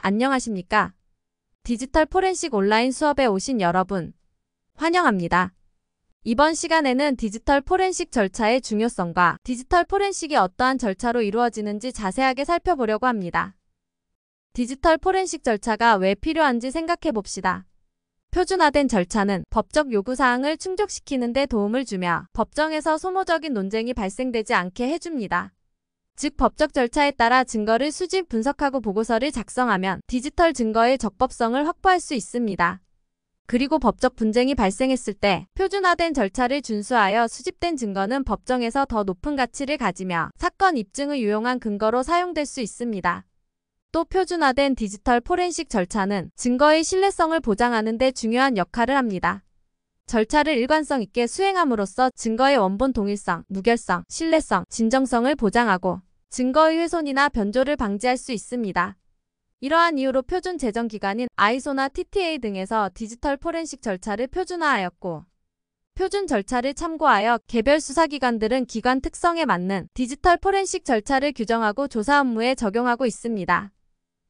안녕하십니까? 디지털 포렌식 온라인 수업에 오신 여러분, 환영합니다. 이번 시간에는 디지털 포렌식 절차의 중요성과 디지털 포렌식이 어떠한 절차로 이루어지는지 자세하게 살펴보려고 합니다. 디지털 포렌식 절차가 왜 필요한지 생각해 봅시다. 표준화된 절차는 법적 요구사항을 충족시키는 데 도움을 주며 법정에서 소모적인 논쟁이 발생되지 않게 해줍니다. 즉 법적 절차에 따라 증거를 수집, 분석하고 보고서를 작성하면 디지털 증거의 적법성을 확보할 수 있습니다. 그리고 법적 분쟁이 발생했을 때 표준화된 절차를 준수하여 수집된 증거는 법정에서 더 높은 가치를 가지며 사건 입증을 유용한 근거로 사용될 수 있습니다. 또 표준화된 디지털 포렌식 절차는 증거의 신뢰성을 보장하는 데 중요한 역할을 합니다. 절차를 일관성 있게 수행함으로써 증거의 원본 동일성, 무결성, 신뢰성, 진정성을 보장하고 증거의 훼손이나 변조를 방지할 수 있습니다. 이러한 이유로 표준 제정 기관인 아이소나 TTA 등에서 디지털 포렌식 절차를 표준화하였고, 표준 절차를 참고하여 개별 수사기관들은 기관 특성에 맞는 디지털 포렌식 절차를 규정하고 조사 업무에 적용하고 있습니다.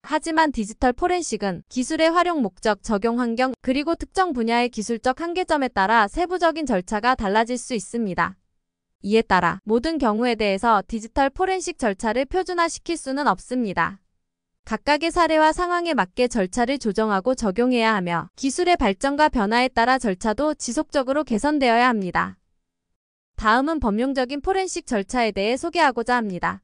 하지만 디지털 포렌식은 기술의 활용 목적, 적용 환경, 그리고 특정 분야의 기술적 한계점에 따라 세부적인 절차가 달라질 수 있습니다. 이에 따라 모든 경우에 대해서 디지털 포렌식 절차를 표준화시킬 수는 없습니다. 각각의 사례와 상황에 맞게 절차를 조정하고 적용해야 하며 기술의 발전과 변화에 따라 절차도 지속적으로 개선되어야 합니다. 다음은 범용적인 포렌식 절차에 대해 소개하고자 합니다.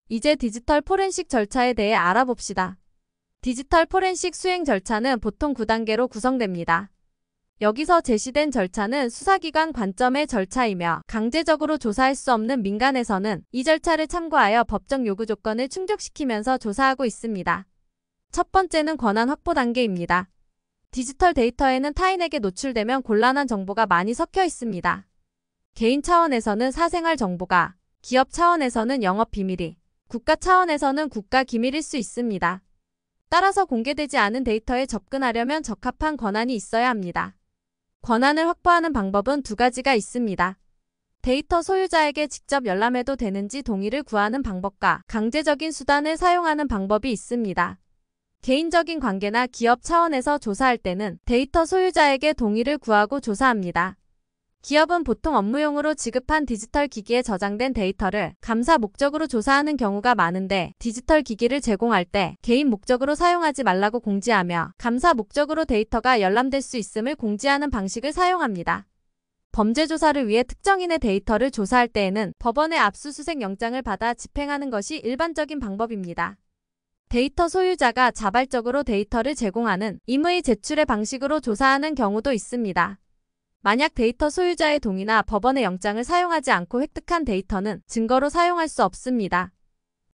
이제 디지털 포렌식 절차에 대해 알아봅시다. 디지털 포렌식 수행 절차는 보통 9단계로 구성됩니다. 여기서 제시된 절차는 수사기관 관점의 절차이며 강제적으로 조사할 수 없는 민간에서는 이 절차를 참고하여 법적 요구 조건을 충족시키면서 조사하고 있습니다. 첫 번째는 권한 확보 단계입니다. 디지털 데이터에는 타인에게 노출되면 곤란한 정보가 많이 섞여 있습니다. 개인 차원에서는 사생활 정보가, 기업 차원에서는 영업 비밀이, 국가 차원에서는 국가 기밀일 수 있습니다. 따라서 공개되지 않은 데이터에 접근하려면 적합한 권한이 있어야 합니다. 권한을 확보하는 방법은 두 가지가 있습니다. 데이터 소유자에게 직접 열람해도 되는지 동의를 구하는 방법과 강제적인 수단을 사용하는 방법이 있습니다. 개인적인 관계나 기업 차원에서 조사할 때는 데이터 소유자에게 동의를 구하고 조사합니다. 기업은 보통 업무용으로 지급한 디지털 기기에 저장된 데이터를 감사 목적으로 조사하는 경우가 많은데 디지털 기기를 제공할 때 개인 목적으로 사용하지 말라고 공지하며 감사 목적으로 데이터가 열람될 수 있음을 공지하는 방식을 사용합니다. 범죄 조사를 위해 특정인의 데이터를 조사할 때에는 법원의 압수수색 영장을 받아 집행하는 것이 일반적인 방법입니다. 데이터 소유자가 자발적으로 데이터를 제공하는 임의 제출의 방식으로 조사하는 경우도 있습니다. 만약 데이터 소유자의 동의나 법원의 영장을 사용하지 않고 획득한 데이터는 증거로 사용할 수 없습니다.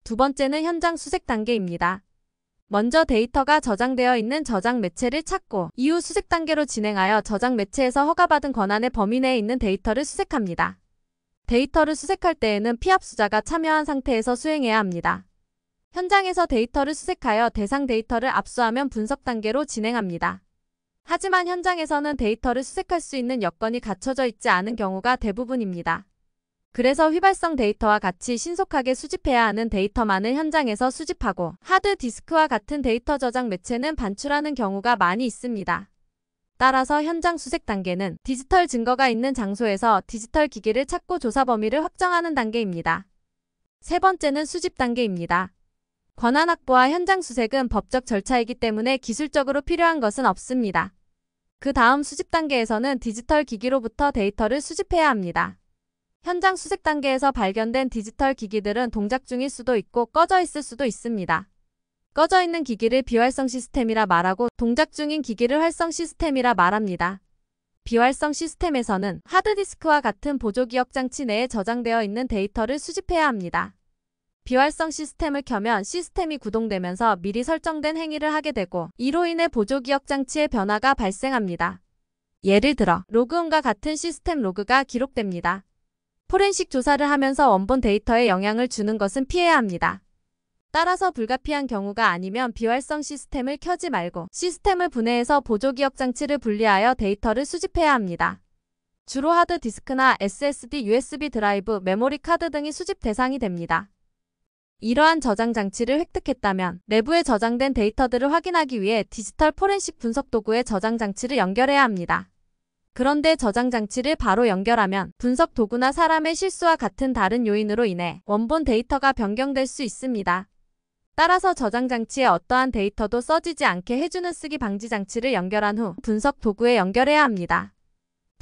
두 번째는 현장 수색 단계입니다. 먼저 데이터가 저장되어 있는 저장 매체를 찾고 이후 수색 단계로 진행하여 저장 매체에서 허가받은 권한의 범위 내에 있는 데이터를 수색합니다. 데이터를 수색할 때에는 피압수자가 참여한 상태에서 수행해야 합니다. 현장에서 데이터를 수색하여 대상 데이터를 압수하면 분석 단계로 진행합니다. 하지만 현장에서는 데이터를 수색할 수 있는 여건이 갖춰져 있지 않은 경우가 대부분입니다. 그래서 휘발성 데이터와 같이 신속하게 수집해야 하는 데이터만을 현장에서 수집하고 하드디스크와 같은 데이터 저장 매체는 반출하는 경우가 많이 있습니다. 따라서 현장 수색 단계는 디지털 증거가 있는 장소에서 디지털 기기를 찾고 조사 범위를 확정하는 단계입니다. 세 번째는 수집 단계입니다. 권한 확보와 현장 수색은 법적 절차이기 때문에 기술적으로 필요한 것은 없습니다. 그 다음 수집 단계에서는 디지털 기기로부터 데이터를 수집해야 합니다. 현장 수색 단계에서 발견된 디지털 기기들은 동작 중일 수도 있고 꺼져 있을 수도 있습니다. 꺼져 있는 기기를 비활성 시스템이라 말하고 동작 중인 기기를 활성 시스템이라 말합니다. 비활성 시스템에서는 하드디스크와 같은 보조기억 장치 내에 저장되어 있는 데이터를 수집해야 합니다. 비활성 시스템을 켜면 시스템이 구동되면서 미리 설정된 행위를 하게 되고 이로 인해 보조기억 장치의 변화가 발생합니다. 예를 들어 로그온과 같은 시스템 로그가 기록됩니다. 포렌식 조사를 하면서 원본 데이터에 영향을 주는 것은 피해야 합니다. 따라서 불가피한 경우가 아니면 비활성 시스템을 켜지 말고 시스템을 분해해서 보조기억 장치를 분리하여 데이터를 수집해야 합니다. 주로 하드디스크나 SSD, USB 드라이브, 메모리 카드 등이 수집 대상이 됩니다. 이러한 저장 장치를 획득했다면 내부에 저장된 데이터들을 확인하기 위해 디지털 포렌식 분석 도구에 저장 장치를 연결해야 합니다. 그런데 저장 장치를 바로 연결하면 분석 도구나 사람의 실수와 같은 다른 요인으로 인해 원본 데이터가 변경될 수 있습니다. 따라서 저장 장치에 어떠한 데이터도 써지지 않게 해주는 쓰기 방지 장치를 연결한 후 분석 도구에 연결해야 합니다.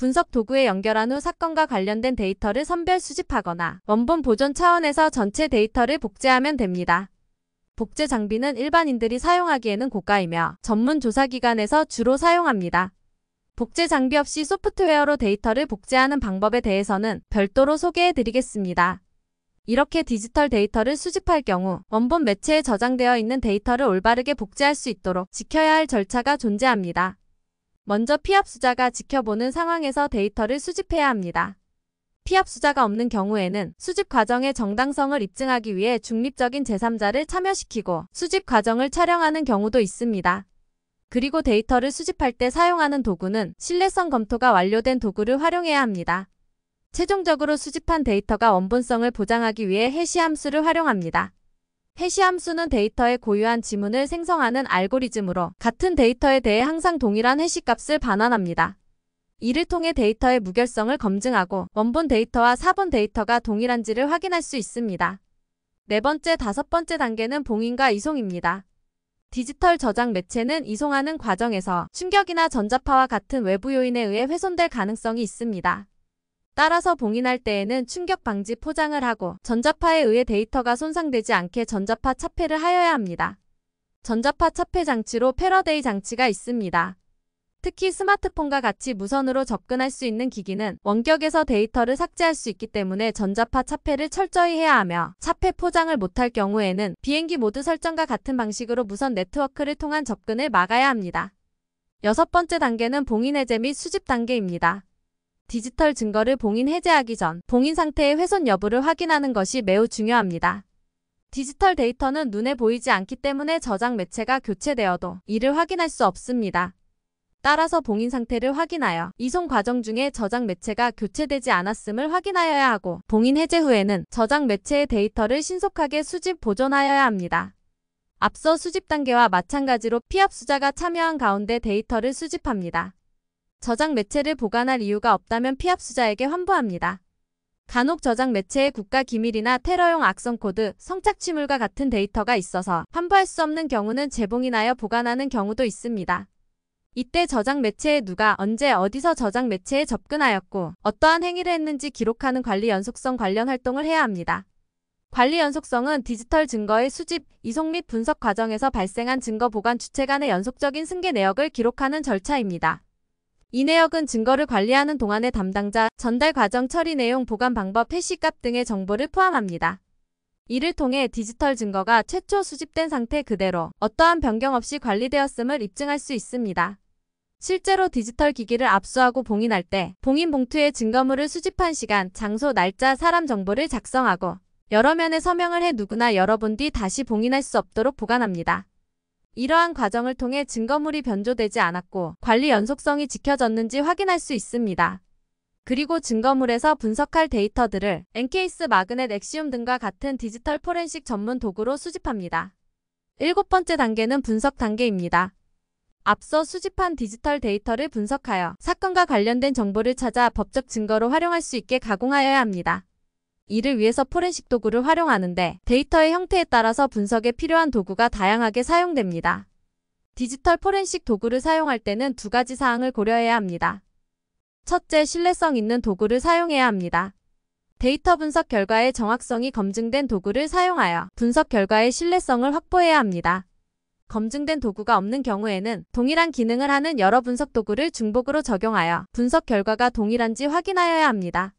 분석 도구에 연결한 후 사건과 관련된 데이터를 선별 수집하거나 원본 보존 차원에서 전체 데이터를 복제하면 됩니다. 복제 장비는 일반인들이 사용하기에는 고가이며 전문 조사기관에서 주로 사용합니다. 복제 장비 없이 소프트웨어로 데이터를 복제하는 방법에 대해서는 별도로 소개해 드리겠습니다. 이렇게 디지털 데이터를 수집할 경우 원본 매체에 저장되어 있는 데이터를 올바르게 복제할 수 있도록 지켜야 할 절차가 존재합니다. 먼저 피압수자가 지켜보는 상황에서 데이터를 수집해야 합니다. 피압수자가 없는 경우에는 수집 과정의 정당성을 입증하기 위해 중립적인 제3자를 참여시키고 수집 과정을 촬영하는 경우도 있습니다. 그리고 데이터를 수집할 때 사용하는 도구는 신뢰성 검토가 완료된 도구를 활용해야 합니다. 최종적으로 수집한 데이터가 원본성을 보장하기 위해 해시 함수를 활용합니다. 해시 함수는 데이터의 고유한 지문을 생성하는 알고리즘으로 같은 데이터에 대해 항상 동일한 해시 값을 반환합니다. 이를 통해 데이터의 무결성을 검증하고 원본 데이터와 사본 데이터가 동일한지를 확인할 수 있습니다. 네 번째, 다섯 번째 단계는 봉인과 이송입니다. 디지털 저장 매체는 이송하는 과정에서 충격이나 전자파와 같은 외부 요인에 의해 훼손될 가능성이 있습니다. 따라서 봉인할 때에는 충격 방지 포장을 하고 전자파에 의해 데이터가 손상되지 않게 전자파 차폐를 하여야 합니다. 전자파 차폐 장치로 패러데이 장치가 있습니다. 특히 스마트폰과 같이 무선으로 접근할 수 있는 기기는 원격에서 데이터를 삭제할 수 있기 때문에 전자파 차폐를 철저히 해야 하며 차폐 포장을 못할 경우에는 비행기 모드 설정과 같은 방식으로 무선 네트워크를 통한 접근을 막아야 합니다. 여섯 번째 단계는 봉인 해제 및 수집 단계입니다. 디지털 증거를 봉인 해제하기 전 봉인 상태의 훼손 여부를 확인하는 것이 매우 중요합니다. 디지털 데이터는 눈에 보이지 않기 때문에 저장 매체가 교체되어도 이를 확인할 수 없습니다. 따라서 봉인 상태를 확인하여 이송 과정 중에 저장 매체가 교체되지 않았음을 확인하여야 하고 봉인 해제 후에는 저장 매체의 데이터를 신속하게 수집 보존하여야 합니다. 앞서 수집 단계와 마찬가지로 피압수자가 참여한 가운데 데이터를 수집합니다. 저장 매체를 보관할 이유가 없다면 피압수자에게 환부합니다. 간혹 저장 매체에 국가 기밀이나 테러용 악성 코드, 성착취물과 같은 데이터가 있어서 환부할 수 없는 경우는 재봉인하여 보관하는 경우도 있습니다. 이때 저장 매체에 누가 언제 어디서 저장 매체에 접근하였고 어떠한 행위를 했는지 기록하는 관리 연속성 관련 활동을 해야 합니다. 관리 연속성은 디지털 증거의 수집, 이송 및 분석 과정에서 발생한 증거 보관 주체 간의 연속적인 승계 내역을 기록하는 절차입니다. 이 내역은 증거를 관리하는 동안의 담당자, 전달 과정, 처리 내용, 보관 방법, 해시값 등의 정보를 포함합니다. 이를 통해 디지털 증거가 최초 수집된 상태 그대로 어떠한 변경 없이 관리되었음을 입증할 수 있습니다. 실제로 디지털 기기를 압수하고 봉인할 때 봉인 봉투에 증거물을 수집한 시간, 장소, 날짜, 사람 정보를 작성하고 여러 면에 서명을 해 누구나 열어본 뒤 다시 봉인할 수 없도록 보관합니다. 이러한 과정을 통해 증거물이 변조되지 않았고 관리 연속성이 지켜졌는지 확인할 수 있습니다. 그리고 증거물에서 분석할 데이터들을 엔케이스, 마그넷, 엑시움 등과 같은 디지털 포렌식 전문 도구로 수집합니다. 일곱 번째 단계는 분석 단계입니다. 앞서 수집한 디지털 데이터를 분석하여 사건과 관련된 정보를 찾아 법적 증거로 활용할 수 있게 가공하여야 합니다. 이를 위해서 포렌식 도구를 활용하는데 데이터의 형태에 따라서 분석에 필요한 도구가 다양하게 사용됩니다. 디지털 포렌식 도구를 사용할 때는 두 가지 사항을 고려해야 합니다. 첫째, 신뢰성 있는 도구를 사용해야 합니다. 데이터 분석 결과의 정확성이 검증된 도구를 사용하여 분석 결과의 신뢰성을 확보해야 합니다. 검증된 도구가 없는 경우에는 동일한 기능을 하는 여러 분석 도구를 중복으로 적용하여 분석 결과가 동일한지 확인하여야 합니다.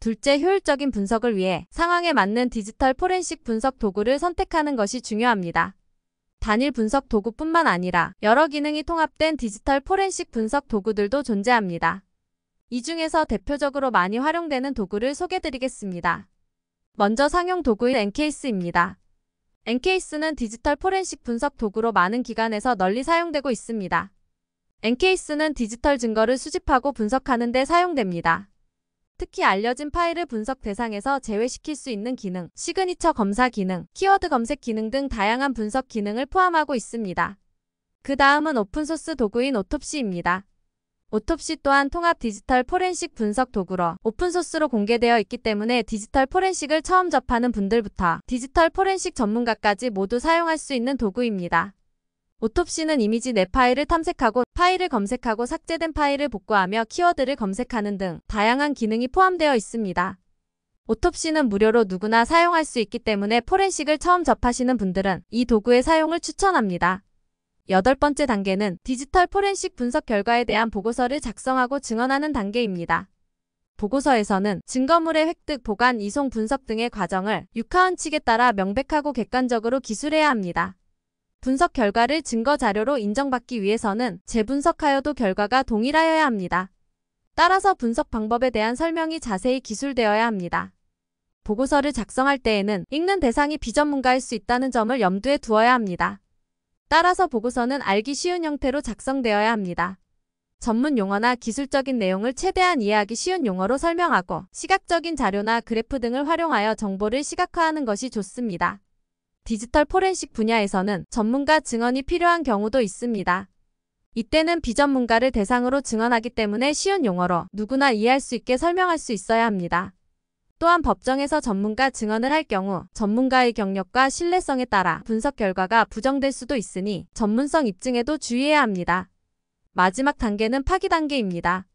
둘째, 효율적인 분석을 위해 상황에 맞는 디지털 포렌식 분석 도구를 선택하는 것이 중요합니다. 단일 분석 도구뿐만 아니라 여러 기능이 통합된 디지털 포렌식 분석 도구들도 존재합니다. 이 중에서 대표적으로 많이 활용되는 도구를 소개드리겠습니다. 먼저 상용 도구인 엔케이스입니다. 엔케이스는 디지털 포렌식 분석 도구로 많은 기관에서 널리 사용되고 있습니다. 엔케이스는 디지털 증거를 수집하고 분석하는 데 사용됩니다. 특히 알려진 파일을 분석 대상에서 제외시킬 수 있는 기능, 시그니처 검사 기능, 키워드 검색 기능 등 다양한 분석 기능을 포함하고 있습니다. 그 다음은 오픈소스 도구인 오톱시입니다. 오톱시 또한 통합 디지털 포렌식 분석 도구로 오픈소스로 공개되어 있기 때문에 디지털 포렌식을 처음 접하는 분들부터 디지털 포렌식 전문가까지 모두 사용할 수 있는 도구입니다. 오톱시는 이미지 내 파일을 탐색하고 파일을 검색하고 삭제된 파일을 복구하며 키워드를 검색하는 등 다양한 기능이 포함되어 있습니다. 오톱시는 무료로 누구나 사용할 수 있기 때문에 포렌식을 처음 접하시는 분들은 이 도구의 사용을 추천합니다. 8번째 단계는 디지털 포렌식 분석 결과에 대한 보고서를 작성하고 증언하는 단계입니다. 보고서에서는 증거물의 획득, 보관, 이송, 분석 등의 과정을 육하원칙에 따라 명백하고 객관적으로 기술해야 합니다. 분석 결과를 증거 자료로 인정받기 위해서는 재분석하여도 결과가 동일하여야 합니다. 따라서 분석 방법에 대한 설명이 자세히 기술되어야 합니다. 보고서를 작성할 때에는 읽는 대상이 비전문가일 수 있다는 점을 염두에 두어야 합니다. 따라서 보고서는 알기 쉬운 형태로 작성되어야 합니다. 전문 용어나 기술적인 내용을 최대한 이해하기 쉬운 용어로 설명하고 시각적인 자료나 그래프 등을 활용하여 정보를 시각화하는 것이 좋습니다. 디지털 포렌식 분야에서는 전문가 증언이 필요한 경우도 있습니다. 이때는 비전문가를 대상으로 증언하기 때문에 쉬운 용어로 누구나 이해할 수 있게 설명할 수 있어야 합니다. 또한 법정에서 전문가 증언을 할 경우 전문가의 경력과 신뢰성에 따라 분석 결과가 부정될 수도 있으니 전문성 입증에도 주의해야 합니다. 마지막 단계는 파기 단계입니다.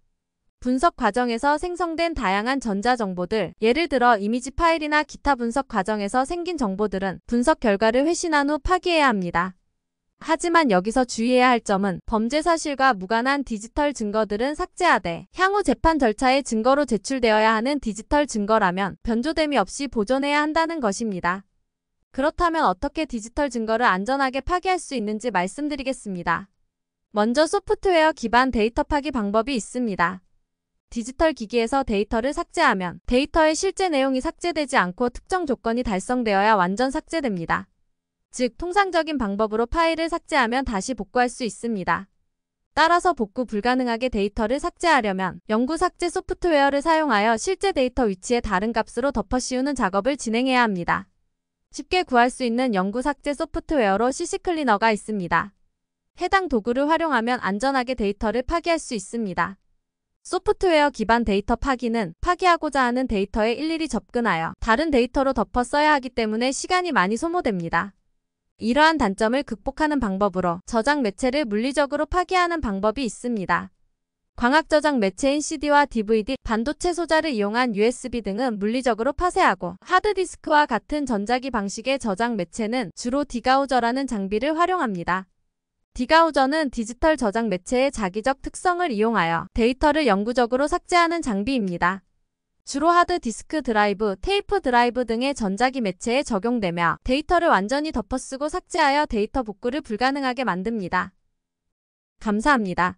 분석 과정에서 생성된 다양한 전자정보들, 예를 들어 이미지 파일이나 기타 분석 과정에서 생긴 정보들은 분석 결과를 회신한 후 파기해야 합니다. 하지만 여기서 주의해야 할 점은 범죄 사실과 무관한 디지털 증거들은 삭제하되 향후 재판 절차의 증거로 제출되어야 하는 디지털 증거라면 변조됨이 없이 보존해야 한다는 것입니다. 그렇다면 어떻게 디지털 증거를 안전하게 파기할 수 있는지 말씀드리겠습니다. 먼저 소프트웨어 기반 데이터 파기 방법이 있습니다. 디지털 기기에서 데이터를 삭제하면 데이터의 실제 내용이 삭제되지 않고 특정 조건이 달성되어야 완전 삭제됩니다. 즉, 통상적인 방법으로 파일을 삭제하면 다시 복구할 수 있습니다. 따라서 복구 불가능하게 데이터를 삭제하려면 영구 삭제 소프트웨어를 사용하여 실제 데이터 위치에 다른 값으로 덮어 씌우는 작업을 진행해야 합니다. 쉽게 구할 수 있는 영구 삭제 소프트웨어로 CC클리너가 있습니다. 해당 도구를 활용하면 안전하게 데이터를 파기할 수 있습니다. 소프트웨어 기반 데이터 파기는 파기하고자 하는 데이터에 일일이 접근하여 다른 데이터로 덮어 써야 하기 때문에 시간이 많이 소모됩니다. 이러한 단점을 극복하는 방법으로 저장 매체를 물리적으로 파기하는 방법이 있습니다. 광학 저장 매체인 CD와 DVD, 반도체 소자를 이용한 USB 등은 물리적으로 파쇄하고 하드디스크와 같은 전자기 방식의 저장 매체는 주로 디가우저라는 장비를 활용합니다. 디가우저는 디지털 저장 매체의 자기적 특성을 이용하여 데이터를 영구적으로 삭제하는 장비입니다. 주로 하드디스크 드라이브, 테이프 드라이브 등의 전자기 매체에 적용되며 데이터를 완전히 덮어쓰고 삭제하여 데이터 복구를 불가능하게 만듭니다. 감사합니다.